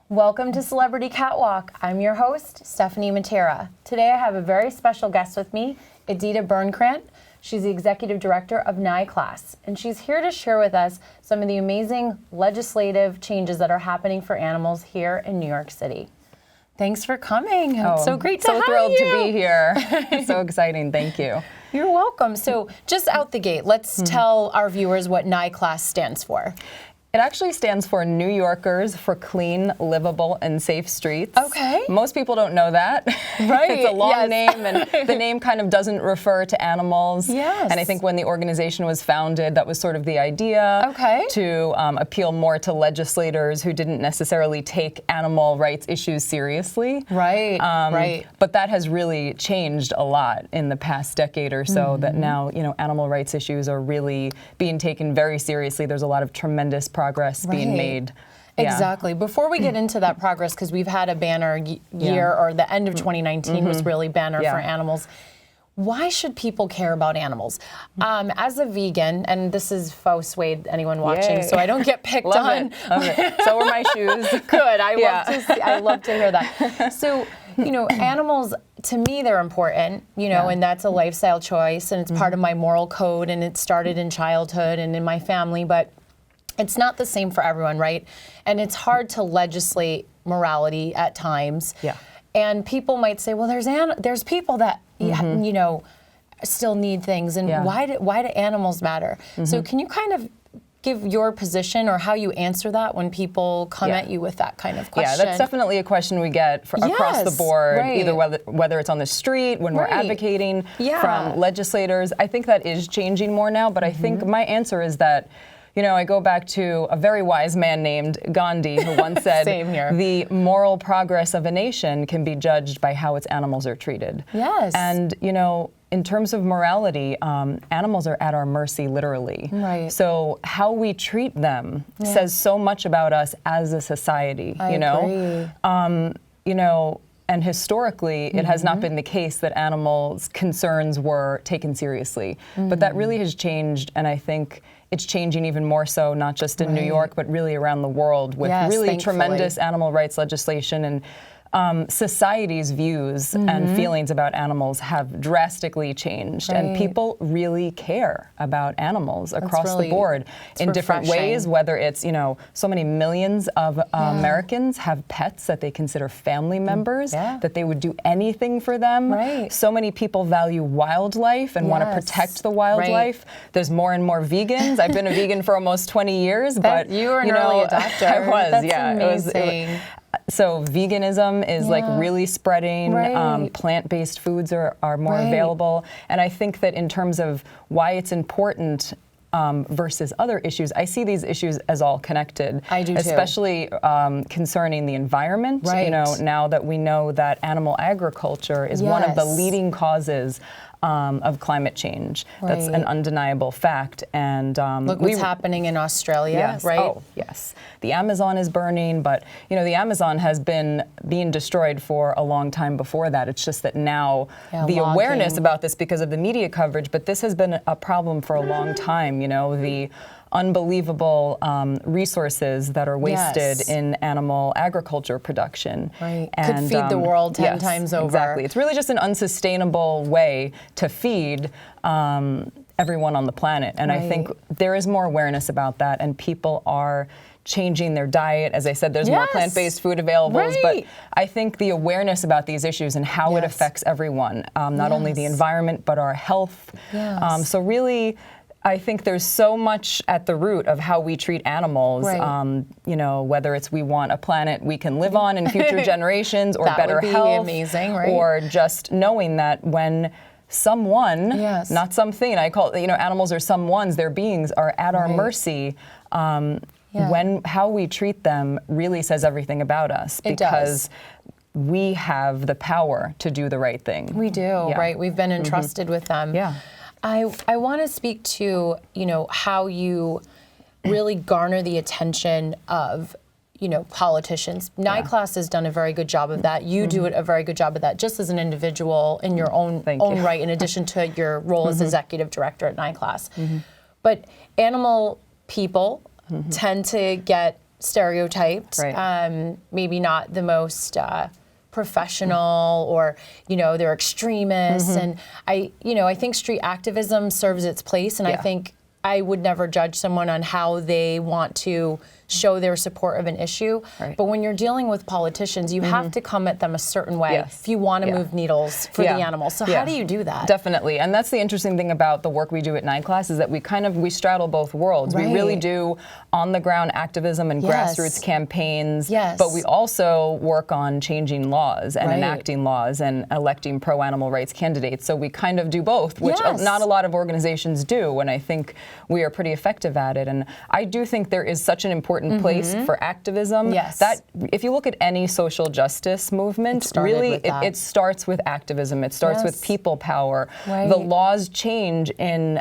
Welcome to Celebrity Catwalk. I'm your host, Stephanie Matera. Today I have a very special guest with me, Edita Birnkrant. She's the Executive Director of NYCLASS, and she's here to share with us some of the amazing legislative changes that are happening for animals here in New York City. Thanks for coming. It's so great to have you. So thrilled to be here. So exciting. Thank you. You're welcome. So just out the gate, let's tell our viewers what NYCLASS stands for. It actually stands for New Yorkers for Clean, Livable, and Safe Streets. Okay. Most people don't know that. Right. It's a long name, and the name kind of doesn't refer to animals. Yes. And I think when the organization was founded, that was sort of the idea to appeal more to legislators who didn't necessarily take animal rights issues seriously. Right, right. But that has really changed a lot in the past decade or so, that now, animal rights issues are really being taken very seriously. There's a lot of tremendous progress being made. Exactly. Before we get into that progress, because we've had a banner year, or the end of 2019 was really banner for animals. Why should people care about animals? As a vegan, and this is faux suede, anyone watching, so I don't get picked on. Love it. So are my shoes. Good. I love to hear that. So, animals, to me, they're important, and that's a lifestyle choice, and it's part of my moral code, and it started in childhood and in my family, but it's not the same for everyone, right? And it's hard to legislate morality at times. Yeah. And people might say, well, there's people that still need things, and why do animals matter? So can you kind of give your position or how you answer that when people come at you with that kind of question? Yeah, that's definitely a question we get across the board, either whether it's on the street, when we're advocating, from legislators. I think that is changing more now, but I think my answer is that I go back to a very wise man named Gandhi, who once said, the moral progress of a nation can be judged by how its animals are treated. Yes. And, in terms of morality, animals are at our mercy, literally. Right. So how we treat them says so much about us as a society, I agree. And historically, it has not been the case that animals' concerns were taken seriously. But that really has changed, and I think it's changing even more so, not just in New York, but really around the world, with really tremendous animal rights legislation. And society's views and feelings about animals have drastically changed, and people really care about animals across the board in different ways, whether it's, so many millions of Americans have pets that they consider family members, that they would do anything for them. So many people value wildlife and want to protect the wildlife. There's more and more vegans. I've been a vegan for almost 20 years, but you were an early adopter. I was, That's amazing. So veganism is like really spreading. Plant-based foods are more available. And I think that in terms of why it's important versus other issues, I see these issues as all connected. I do too. Especially concerning the environment. Now that we know that animal agriculture is one of the leading causes of climate change. That's an undeniable fact. And look what's happening in Australia, right? Oh, yes. The Amazon is burning, but the Amazon has been being destroyed for a long time before that. It's just that now the awareness about this because of the media coverage, but this has been a problem for a long time. The unbelievable resources that are wasted in animal agriculture production. And, could feed the world 10 times over. Exactly. It's really just an unsustainable way to feed everyone on the planet. And I think there is more awareness about that, and people are changing their diet. As I said, there's more plant-based food available, but I think the awareness about these issues and how it affects everyone, not only the environment, but our health. So really, I think there's so much at the root of how we treat animals, whether it's we want a planet we can live on in future generations, or better health, or just knowing that when someone, not something, I call it, animals are someones, their beings are at our mercy, when how we treat them really says everything about us, because we have the power to do the right thing. We do, right? We've been entrusted with them. I want to speak to, how you really garner the attention of, politicians. NYCLASS has done a very good job of that. You do a very good job of that, just as an individual in your own right, in addition to your role as executive director at NYCLASS. But animal people tend to get stereotyped, Right. maybe not the most professional, or they're extremists. And I think street activism serves its place, and I think I would never judge someone on how they want to show their support of an issue. Right. But when you're dealing with politicians, you have to come at them a certain way if you want to move needles for the animals. So how do you do that? Definitely. And that's the interesting thing about the work we do at 9 Class, is that we straddle both worlds. Right. We really do on the ground activism and grassroots campaigns, but we also work on changing laws and enacting laws and electing pro-animal rights candidates. So we kind of do both, which not a lot of organizations do, and I think we are pretty effective at it. And I do think there is such an important place for activism. That if you look at any social justice movement, it starts with activism. It starts with people power. The laws change in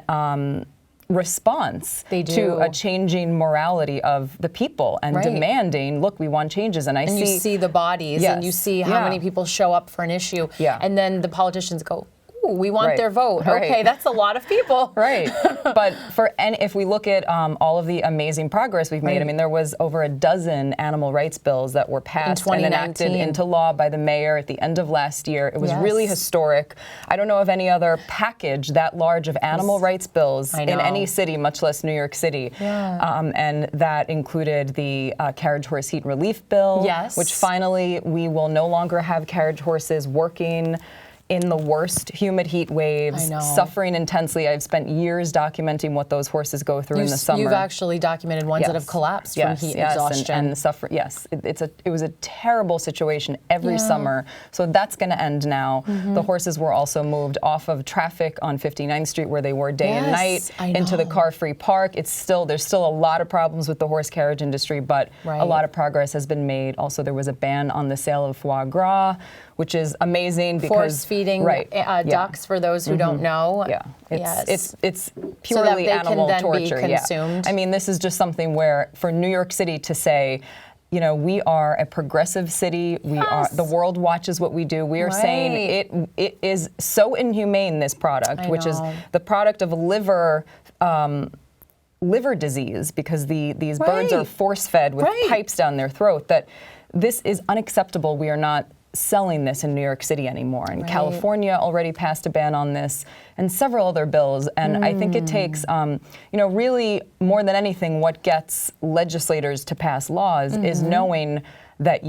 response to a changing morality of the people and demanding, look, we want changes. And you see the bodies, and you see how many people show up for an issue, and then the politicians go, we want their vote. Okay, that's a lot of people. But if we look at all of the amazing progress we've made, I mean, there was over a dozen animal rights bills that were passed and enacted into law by the mayor at the end of last year. It was really historic. I don't know of any other package that large of animal rights bills in any city, much less New York City. And that included the carriage horse heat relief bill, which finally we will no longer have carriage horses working in the worst humid heat waves, suffering intensely. I've spent years documenting what those horses go through in the summer. You've actually documented ones that have collapsed from heat exhaustion. And suffer. It was a terrible situation every summer. So that's going to end now. The horses were also moved off of traffic on 59th Street, where they were day and night, into the car-free park. There's still a lot of problems with the horse carriage industry, but a lot of progress has been made. Also, there was a ban on the sale of foie gras, which is amazing because force-feeding ducks, for those who don't know. It's purely animal torture. I mean, this is just something where, for New York City to say, we are a progressive city. We are. The world watches what we do. We are saying it is so inhumane, this product, which is the product of liver disease, because these birds are force-fed with pipes down their throat, that this is unacceptable. We are not selling this in New York City anymore. And California already passed a ban on this, and several other bills. And I think it takes, really more than anything, what gets legislators to pass laws is knowing that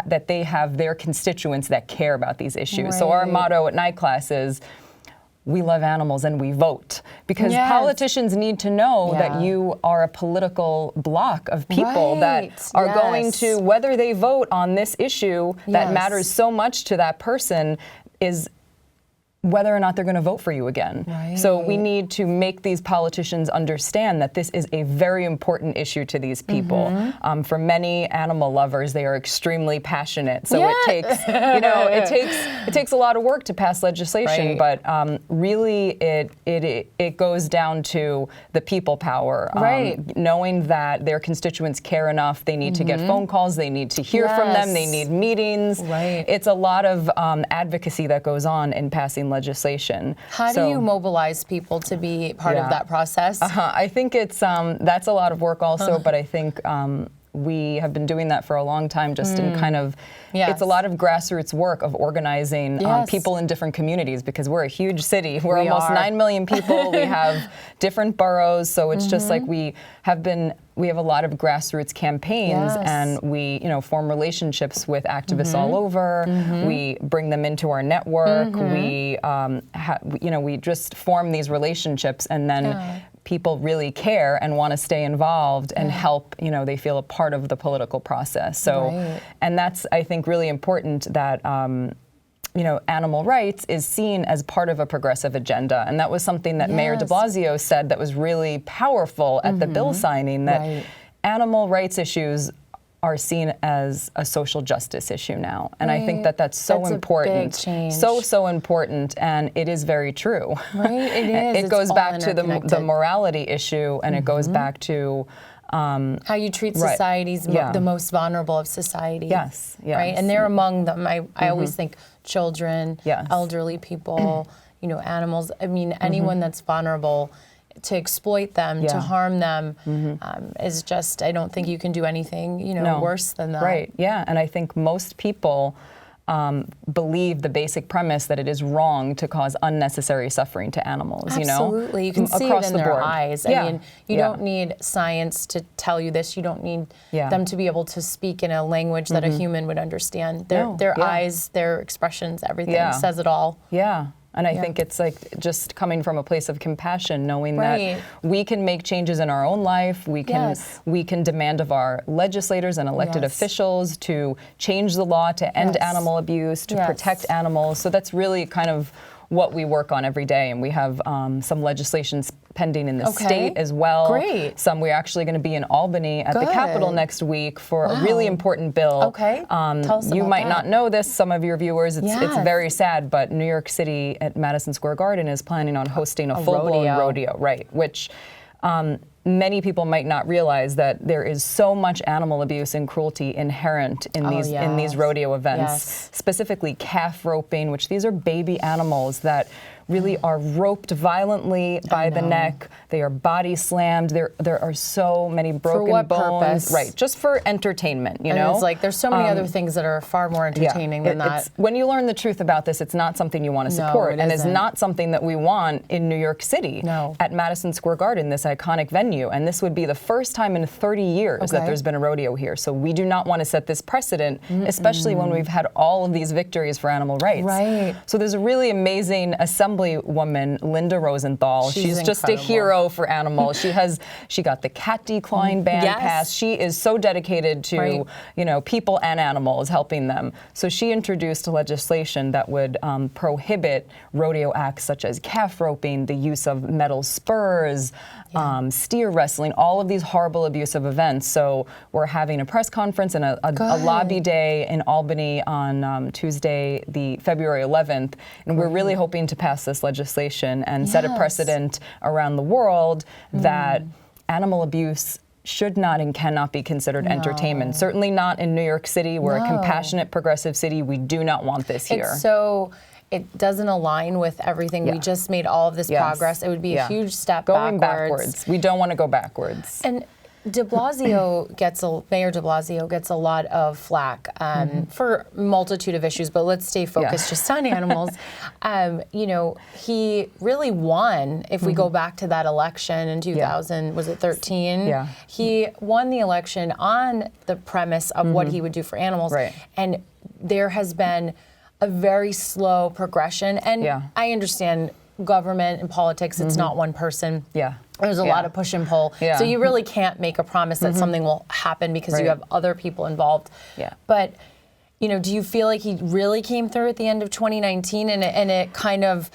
that they have their constituents that care about these issues. So our motto at 9 Class is, we love animals and we vote, because politicians need to know that you are a political block of people that are going to, whether they vote on this issue that matters so much to that person, is whether or not they're going to vote for you again. So we need to make these politicians understand that this is a very important issue to these people. For many animal lovers, they are extremely passionate. So it takes, it takes a lot of work to pass legislation. But really, it goes down to the people power. Knowing that their constituents care enough, they need to get phone calls, they need to hear from them, they need meetings. It's a lot of advocacy that goes on in passing legislation. How do you mobilize people to be part of that process? I think it's that's a lot of work also, but I think we have been doing that for a long time, just in kind of, it's a lot of grassroots work of organizing people in different communities, because we're a huge city. We're almost 9 million people. We have different boroughs, so it's just like we have a lot of grassroots campaigns, and we, form relationships with activists all over. We bring them into our network. We, we just form these relationships, and then people really care and want to stay involved and help. They feel a part of the political process. So, and that's, I think, really important, that animal rights is seen as part of a progressive agenda. And that was something that Mayor de Blasio said that was really powerful at the bill signing, that animal rights issues are seen as a social justice issue now. And I think that's so important. A big change. So important, and it is very true. It is. It goes back to the morality issue, and it goes back to how you treat society's the most vulnerable of society. Right? And they're among them. I always think children, elderly people, animals. I mean, anyone that's vulnerable, to exploit them, to harm them, is just, I don't think you can do anything, worse than that. Right, yeah, and I think most people believe the basic premise that it is wrong to cause unnecessary suffering to animals. Absolutely, you can see it in their eyes. Yeah. I mean, you don't need science to tell you this. You don't need them to be able to speak in a language that a human would understand. Their eyes, their expressions, everything says it all. Yeah. And I think it's like just coming from a place of compassion, knowing that we can make changes in our own life. We can demand of our legislators and elected officials to change the law to end animal abuse, to protect animals. So that's really kind of what we work on every day. And we have some legislation pending in the state as well. Great. Some we're actually going to be in Albany at the Capitol next week for a really important bill. Okay. Tell us you about might that. not know this, some of your viewers. It's very sad, but New York City at Madison Square Garden is planning on hosting a full-blown rodeo, right? Which many people might not realize that there is so much animal abuse and cruelty inherent in these rodeo events, specifically calf roping, which these are baby animals that really are roped violently by the neck. They are body slammed. There are so many broken bones. Purpose? Right, just for entertainment, you know? It's like there's so many other things that are far more entertaining than that. When you learn the truth about this, it's not something you want to support, and it's not something that we want in New York City at Madison Square Garden, this iconic venue. And this would be the first time in 30 years that there's been a rodeo here. So we do not want to set this precedent, especially when we've had all of these victories for animal rights. Right. So there's a really amazing assemblywoman, Linda Rosenthal. She's just a incredible. Hero for animals. She got the cat declawing ban passed. She is so dedicated to people and animals, helping them. So she introduced legislation that would prohibit rodeo acts such as calf roping, the use of metal spurs, steer wrestling, all of these horrible abusive events. So we're having a press conference and a lobby day in Albany on Tuesday, the February 11th, and we're really hoping to pass this legislation and set a precedent around the world that animal abuse should not and cannot be considered entertainment. Certainly not in New York City. We're a compassionate, progressive city. We do not want this here. It doesn't align with everything. We just made all of this progress. It would be a huge step backwards. We don't want to go backwards. And Mayor de Blasio gets a lot of flack for a multitude of issues, but let's stay focused just on animals. He really won, if we go back to that election in 2000, was it 13? Yeah. He won the election on the premise of what he would do for animals. Right. And there has been a very slow progression. And I understand government and politics, it's not one person. There's a lot of push and pull. So you really can't make a promise that something will happen because you have other people involved. But, do you feel like he really came through at the end of 2019 and it kind of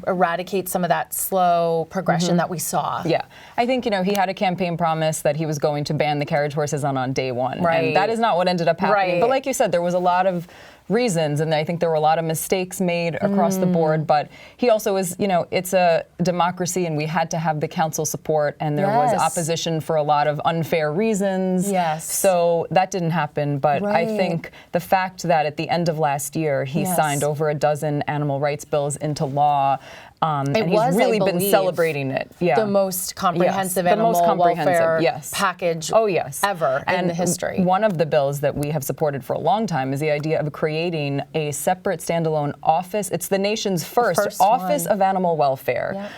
eradicates some of that slow progression that we saw? Yeah. I think, he had a campaign promise that he was going to ban the carriage horses on day one. Right. And that is not what ended up happening. But like you said, there was a lot of reasons, and I think there were a lot of mistakes made across the board, but he also is, it's a democracy and we had to have the council support, and there was opposition for a lot of unfair reasons. So that didn't happen, but I think the fact that at the end of last year he signed over a dozen animal rights bills into law, and he's really been celebrating it. The most comprehensive animal welfare package ever in the history. One of the bills that we have supported for a long time is the idea of creating a separate standalone office. It's the nation's first office of animal welfare.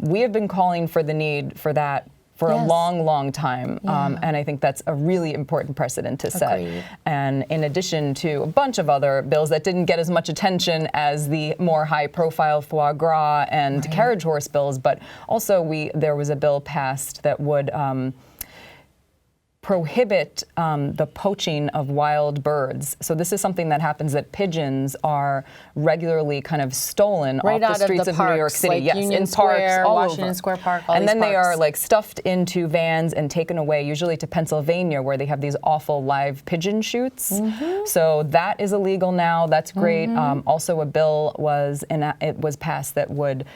We have been calling for the need for that for a long, long time. And I think that's a really important precedent to set. Agreed. And in addition to a bunch of other bills that didn't get as much attention as the more high-profile foie gras and carriage horse bills, but also there was a bill passed that would prohibit the poaching of wild birds. So this is something that happens, that pigeons are regularly kind of stolen off the streets of New York City. Like Union Square, all Washington over. Square Park, and then they are like stuffed into vans and taken away, usually to Pennsylvania, where they have these awful live pigeon shoots. So that is illegal now. That's great. Also, a bill was passed that would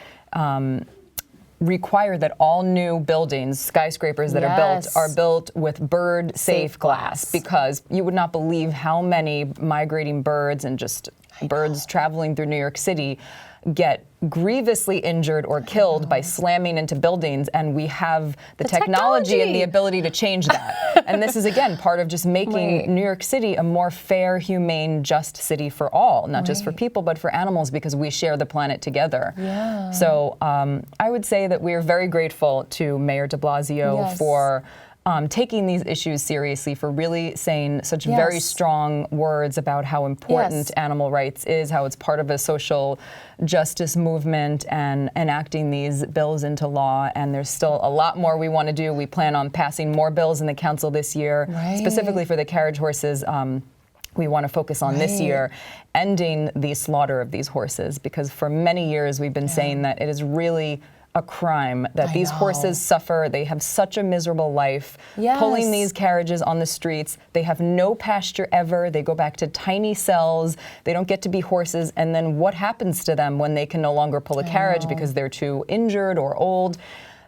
require that all new buildings, skyscrapers that are built with bird-safe glass, because you would not believe how many migrating birds and just birds traveling through New York City get grievously injured or killed by slamming into buildings, and we have the technology and the ability to change that. And this is, again, part of just making New York City a more fair, humane, just city for all, not just for people, but for animals, because we share the planet together. Yeah. So I would say that we are very grateful to Mayor de Blasio for taking these issues seriously, for really saying such very strong words about how important animal rights is, how it's part of a social justice movement, and enacting these bills into law. And there's still a lot more we want to do. We plan on passing more bills in the council this year, specifically for the carriage horses. We want to focus on this year ending the slaughter of these horses, because for many years we've been saying that it is really a crime that these horses suffer. They have such a miserable life, pulling these carriages on the streets. They have no pasture ever. They go back to tiny cells. They don't get to be horses. And then what happens to them when they can no longer pull a carriage because they're too injured or old?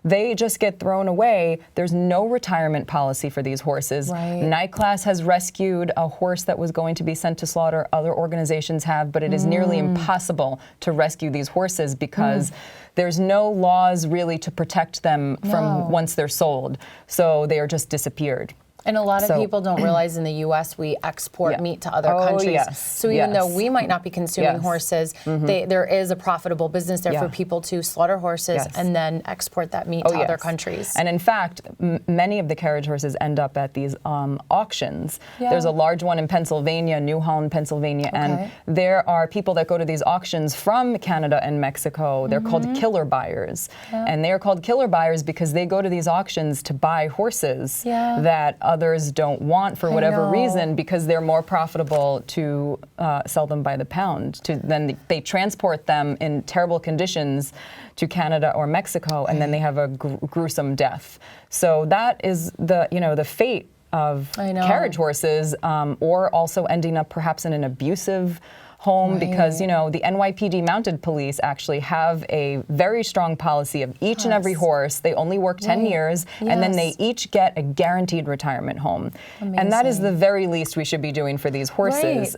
They just get thrown away. There's no retirement policy for these horses. NYCLASS has rescued a horse that was going to be sent to slaughter. Other organizations have, but it is nearly impossible to rescue these horses because there's no laws really to protect them from once they're sold. So they are just disappeared. And a lot of people don't realize in the U.S. we export meat to other countries. So even though we might not be consuming horses, there is a profitable business there for people to slaughter horses and then export that meat to other countries. And in fact, many of the carriage horses end up at these auctions. There's a large one in Pennsylvania, New Holland, Pennsylvania, and there are people that go to these auctions from Canada and Mexico. They're called killer buyers. And they are called killer buyers because they go to these auctions to buy horses that others don't want for whatever reason, because they're more profitable to sell them by the pound. Then they transport them in terrible conditions to Canada or Mexico, and then they have a gruesome death. So that is the fate of carriage horses, or also ending up perhaps in an abusive home, because the NYPD mounted police actually have a very strong policy of each and every horse. They only work 10 years, and then they each get a guaranteed retirement home. And that is the very least we should be doing for these horses.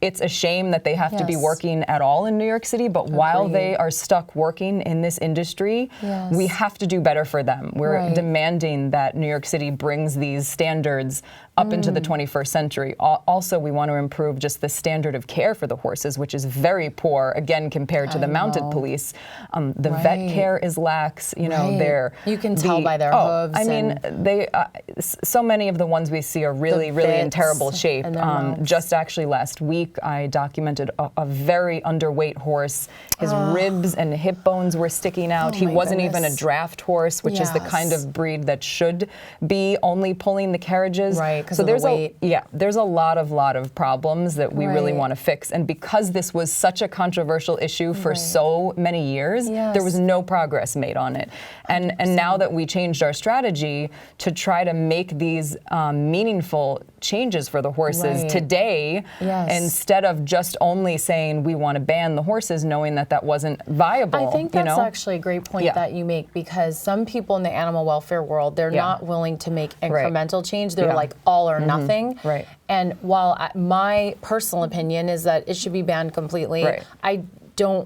It's a shame that they have to be working at all in New York City, but while they are stuck working in this industry, we have to do better for them. We're demanding that New York City brings these standards up into the 21st century. Also, we want to improve just the standard of care for the horses, which is very poor, again, compared to the mounted police. The vet care is lax. You can tell by their hooves. I mean, so many of the ones we see are really in terrible shape. Just actually last week, I documented a very underweight horse. His ribs and hip bones were sticking out. He wasn't even a draft horse, which is the kind of breed that should be only pulling the carriages. So there's there's a lot of problems that we really want to fix. And because this was such a controversial issue for so many years, there was no progress made on it. And now that we changed our strategy to try to make these meaningful changes for the horses today, instead of just only saying we want to ban the horses, knowing that wasn't viable. I think that's actually a great point that you make, because some people in the animal welfare world, they're not willing to make incremental change. They're like all or nothing. And while my personal opinion is that it should be banned completely,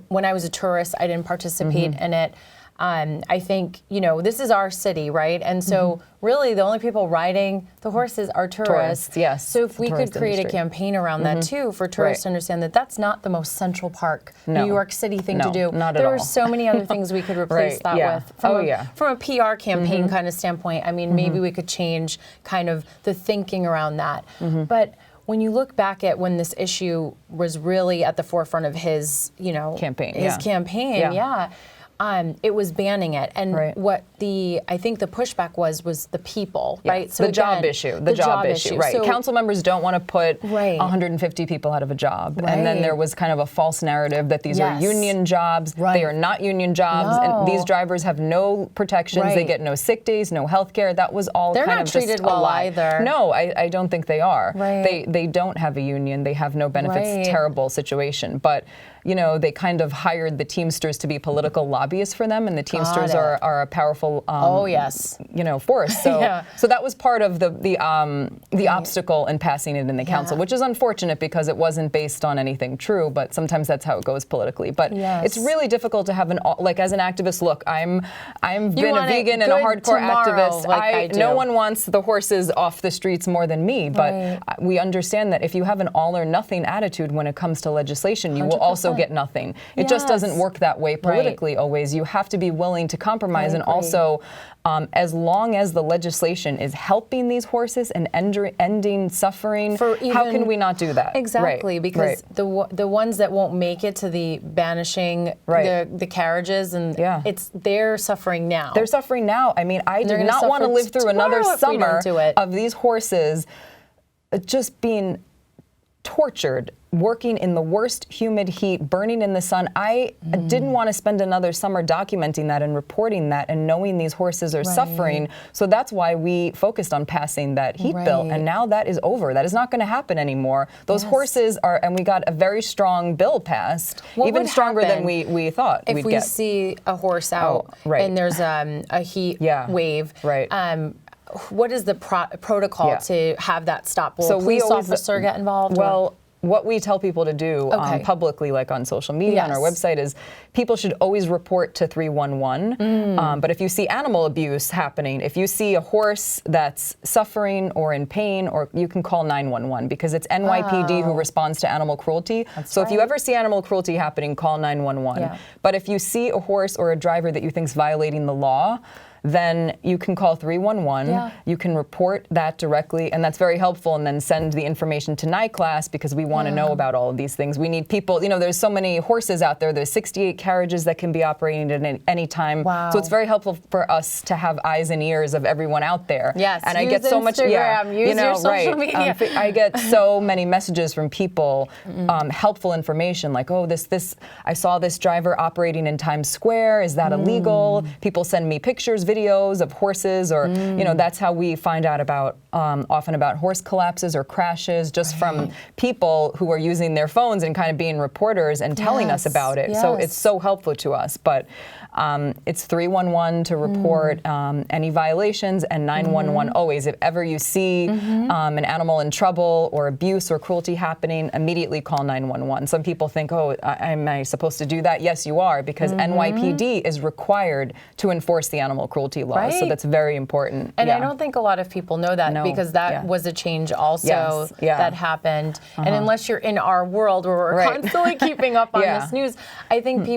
when I was a tourist, I didn't participate in it. I think, this is our city, right? And so really the only people riding the horses are tourists. So if we could create a campaign around that too, for tourists to understand that that's not the most Central Park, New York City thing to do. There are so many other things we could replace that with. From a PR campaign kind of standpoint, I mean, maybe we could change kind of the thinking around that. But when you look back at when this issue was really at the forefront of his, campaign, it was banning it, and what I think the pushback was the people, right? So the job issue, the job issue, right? So, council members don't want to put 150 people out of a job, and then there was kind of a false narrative that these are union jobs. They are not union jobs, and these drivers have no protections. They get no sick days, no health care. That was all They're kind not of treated just well a lie. either. No, I don't think they are. They don't have a union. They have no benefits. Terrible situation, but. they kind of hired the Teamsters to be political lobbyists for them, and the Teamsters are a powerful, force. So, so that was part of the obstacle in passing it in the council, which is unfortunate because it wasn't based on anything true. But sometimes that's how it goes politically. But it's really difficult to have as an activist. Look, I've been a vegan and a hardcore activist. No one wants the horses off the streets more than me. But we understand that if you have an all or nothing attitude when it comes to legislation, you will also get nothing. It just doesn't work that way politically always. You have to be willing to compromise, and also as long as the legislation is helping these horses and ending suffering, how can we not do that? Exactly, because the ones that won't make it to the banishing the carriages, and they're suffering now. They're suffering now. I mean, I do not want to live through another summer of these horses just being tortured, working in the worst humid heat, burning in the sun. I didn't want to spend another summer documenting that and reporting that and knowing these horses are suffering. So that's why we focused on passing that heat bill. And now that is over. That is not going to happen anymore. Those horses are, and we got a very strong bill passed, even stronger than we thought we'd get. If we see a horse out and there's a heat wave, what is the protocol to have that stop? Will a police officer get involved? Well, what we tell people to do publicly, like on social media, on our website, is people should always report to 311. But if you see animal abuse happening, if you see a horse that's suffering or in pain, or you can call 911, because it's NYPD who responds to animal cruelty. So if you ever see animal cruelty happening, call 911. But if you see a horse or a driver that you think is violating the law, then you can call 311. You can report that directly, and that's very helpful, and then send the information to NICLAS, because we want to know about all of these things. We need people, there's so many horses out there. There's 68 carriages that can be operating at any time. So it's very helpful for us to have eyes and ears of everyone out there. And I get so much, use your social media. I get so many messages from people, helpful information, like, I saw this driver operating in Times Square. Is that illegal? People send me pictures, videos of horses, or that's how we find out about often about horse collapses or crashes, just from people who are using their phones and kind of being reporters and telling us about it. So it's so helpful to us. But it's 311 to report any violations, and 911 always. If ever you see an animal in trouble or abuse or cruelty happening, immediately call 911. Some people think, am I supposed to do that? Yes, you are, because NYPD is required to enforce the animal cruelty laws. So that's very important. And I don't think a lot of people know that, because that was a change also that happened. And unless you're in our world where we're constantly keeping up on this news, I think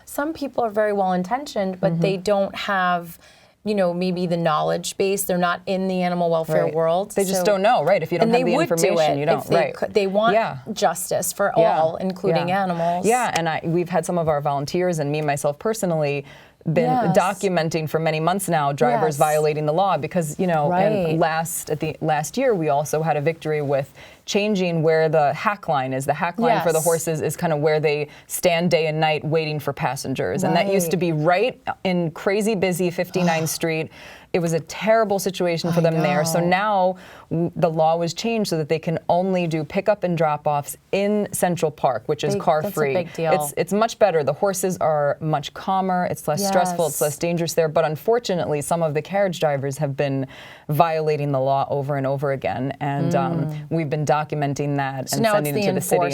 some people are very well intentioned, but they don't have, maybe the knowledge base. They're not in the animal welfare world. They just don't know, right? If you don't have the information, you don't. They want justice for all, including animals. And we've had some of our volunteers, and me myself personally, been documenting for many months now drivers violating the law, because at the last year we also had a victory with changing where the hack line is. The hack line for the horses is kind of where they stand day and night waiting for passengers, and that used to be right in crazy busy 59th Street. It was a terrible situation for them there. So now the law was changed so that they can only do pickup and drop-offs in Central Park, which is car-free. That's a big deal. It's much better. The horses are much calmer. It's less stressful. It's less dangerous there. But unfortunately, some of the carriage drivers have been violating the law over and over again. And we've been documenting that and sending it to the city.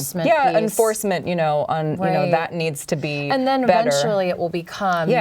Enforcement, that needs to be better. And then eventually it will become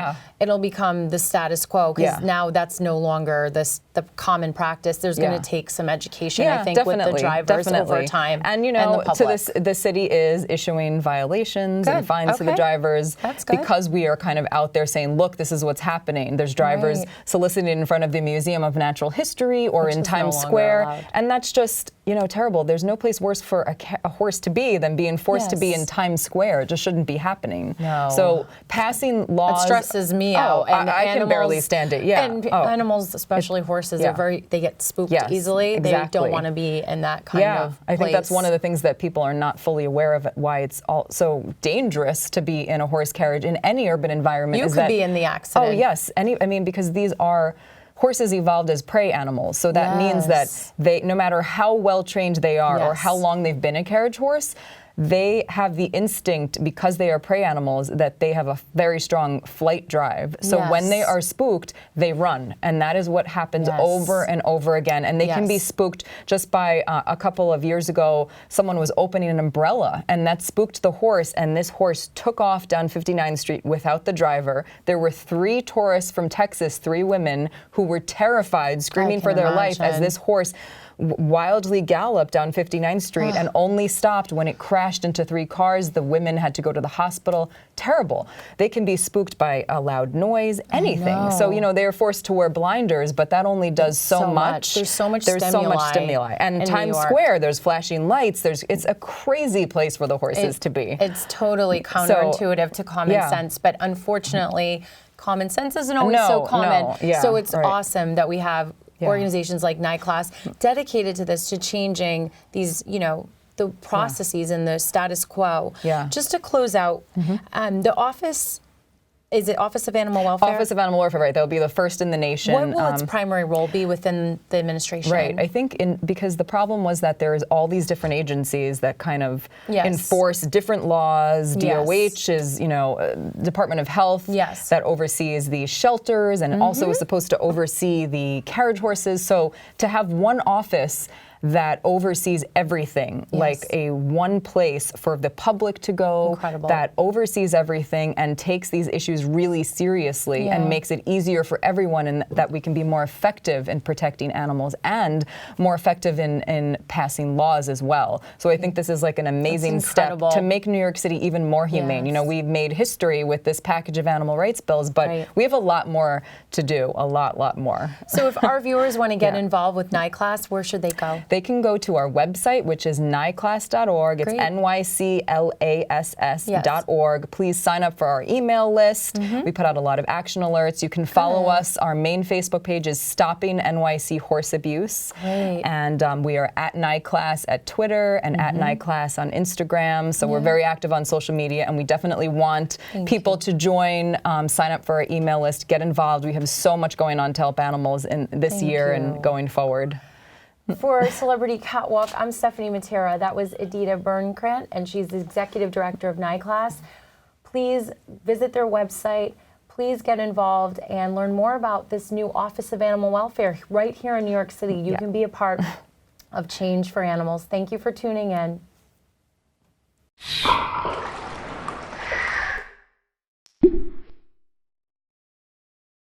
it'll become the status quo, because now that's no longer the common practice. There's going to take some education, I think, with the drivers over time. And the city is issuing violations and fines to the drivers, because we are kind of out there saying, look, this is what's happening. There's drivers soliciting in front of the Museum of Natural History or in Times Square, and that's just terrible. There's no place worse for a horse to be than being forced to be in Times Square. It just shouldn't be happening. So passing laws, it stresses me out. And I can barely stand it. And animals, especially horses, they get spooked easily. They don't want to be in that kind of place. I think that's one of the things that people are not fully aware of, why it's all so dangerous to be in a horse carriage in any urban environment. You could be in the accident. Oh yes, because these are horses evolved as prey animals, so that means that they, no matter how well trained they are or how long they've been a carriage horse, they have the instinct, because they are prey animals, that they have a very strong flight drive. So when they are spooked, they run. And that is what happens over and over again. And they can be spooked just by a couple of years ago, someone was opening an umbrella and that spooked the horse. And this horse took off down 59th Street without the driver. There were 3 tourists from Texas, 3 women, who were terrified, screaming for their life as this horse wildly galloped down 59th Street and only stopped when it crashed into 3 cars. The women had to go to the hospital. Terrible. They can be spooked by a loud noise, anything. So, you know, they're forced to wear blinders, but that only does so much. There's so much stimuli. And Times Square, there's flashing lights. It's a crazy place for the horses to be. It's totally counterintuitive to common sense, but unfortunately, common sense isn't always so common. So it's awesome that we have organizations like NICLAS dedicated to this, to changing these, you know, the processes and the status quo. Just to close out, the office, is it Office of Animal Welfare? Office of Animal Welfare, right. They'll be the first in the nation. What will its primary role be within the administration? Right. I think because the problem was that there's all these different agencies that kind of enforce different laws. DOH is, you know, Department of Health that oversees the shelters and also is supposed to oversee the carriage horses. So to have one office that oversees everything, like a one place for the public to go, that oversees everything and takes these issues really seriously and makes it easier for everyone, and that we can be more effective in protecting animals and more effective in passing laws as well. So I think this is like an amazing step to make New York City even more humane. You know, we've made history with this package of animal rights bills, but we have a lot more to do, a lot more. So if our viewers want to get involved with NICLAS, where should they go? They can go to our website, which is nyclass.org. It's nyclass.org. Please sign up for our email list. We put out a lot of action alerts. You can follow us. Our main Facebook page is Stopping NYC Horse Abuse. And we are at NICLAS at Twitter and at NICLAS on Instagram. So we're very active on social media, and we definitely want people to join, sign up for our email list, get involved. We have so much going on to help animals in this year and going forward. For Celebrity Catwalk, I'm Stephanie Matera. That was Edita Birnkrant, and she's the Executive Director of NICLAS. Please visit their website. Please get involved and learn more about this new Office of Animal Welfare right here in New York City. You can be a part of change for animals. Thank you for tuning in.